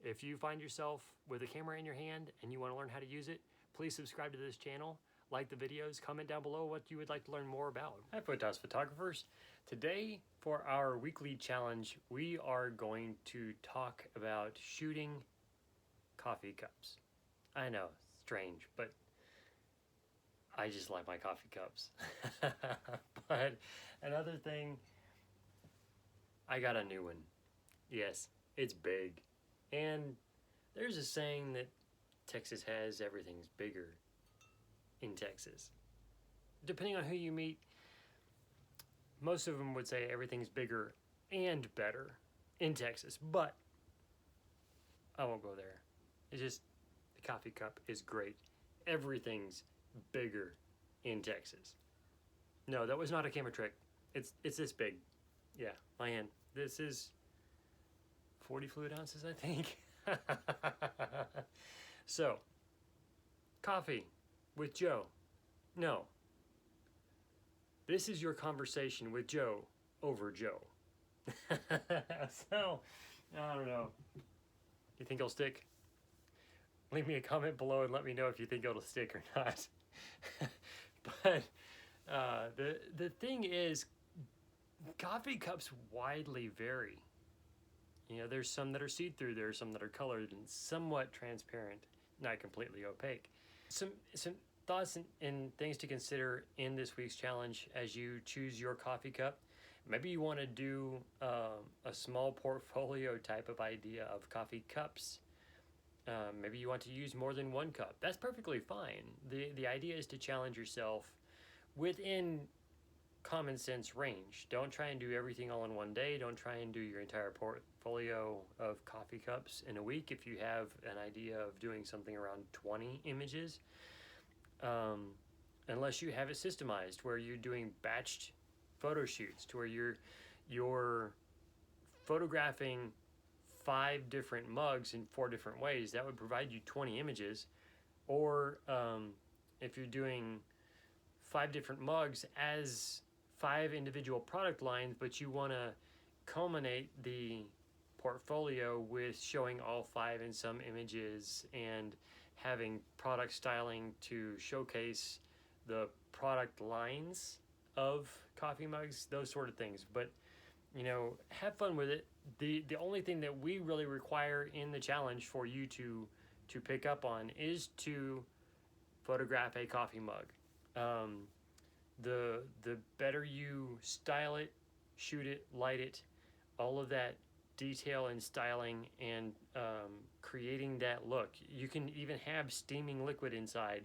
If you find yourself with a camera in your hand and you want to learn how to use it, please subscribe to this channel, like the videos, comment down below what you would like to learn more about. Hi Photos Photographers. Today for our weekly challenge, we are going to talk about shooting coffee cups. I know, strange, but I just like my coffee cups. But another thing, I got a new one. Yes, it's big. And there's a saying that Texas has everything's bigger in Texas. Depending on who you meet, most of them would say everything's bigger and better in Texas, but I won't go there. It's just the coffee cup is great. Everything's bigger in Texas. No, that was not a camera trick. It's this big. Yeah, my hand. This is 40 fluid ounces, I think. So, coffee with Joe. No. This is your conversation with Joe over Joe. So, I don't know. You think it'll stick? Leave me a comment below and let me know if you think it'll stick or not. But the thing is, coffee cups widely vary. You know, there's some that are see-through, there's some that are colored and somewhat transparent, not completely opaque. Some thoughts and things to consider in this week's challenge as you choose your coffee cup. Maybe you want to do a small portfolio type of idea of coffee cups. Maybe you want to use more than one cup. That's perfectly fine. The idea is to challenge yourself within common sense range. Don't try and do everything all in one day. Don't try and do your entire portfolio of coffee cups in a week if you have an idea of doing something around 20 images. Unless you have it systemized where you're doing batched photo shoots to where you're photographing 5 different mugs in 4 different ways. That would provide you 20 images. Or if you're doing 5 different mugs as 5 individual product lines, but you want to culminate the portfolio with showing all 5 in some images and having product styling to showcase the product lines of coffee mugs, those sort of things. But you know, have fun with it. The only thing that we really require in the challenge for you to pick up on is to photograph a coffee mug. The better you style it, shoot it, light it, all of that detail and styling and creating that look. You can even have steaming liquid inside.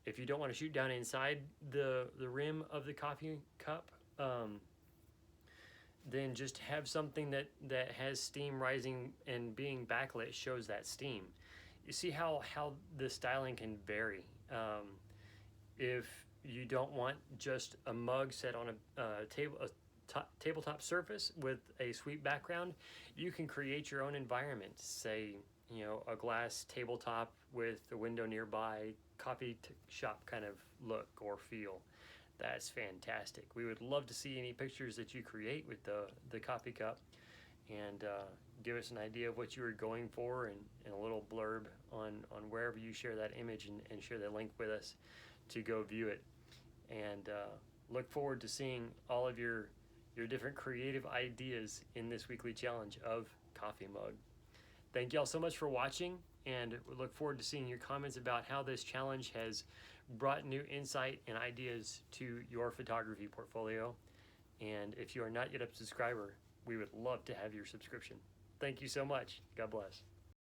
If you don't want to shoot down inside the rim of the coffee cup, then just have something that has steam rising and being backlit shows that steam. You see how the styling can vary. If you don't want just a mug set on a tabletop surface with a sweet background, you can create your own environment. Say, you know, a glass tabletop with a window nearby, coffee shop kind of look or feel. That's fantastic. We would love to see any pictures that you create with the coffee cup, and give us an idea of what you were going for and a little blurb on wherever you share that image and share that link with us to go view it. And look forward to seeing all of your different creative ideas in this weekly challenge of coffee mug. Thank y'all so much for watching, and we look forward to seeing your comments about how this challenge has brought new insight and ideas to your photography portfolio. And if you are not yet a subscriber, we would love to have your subscription. Thank you so much. God bless.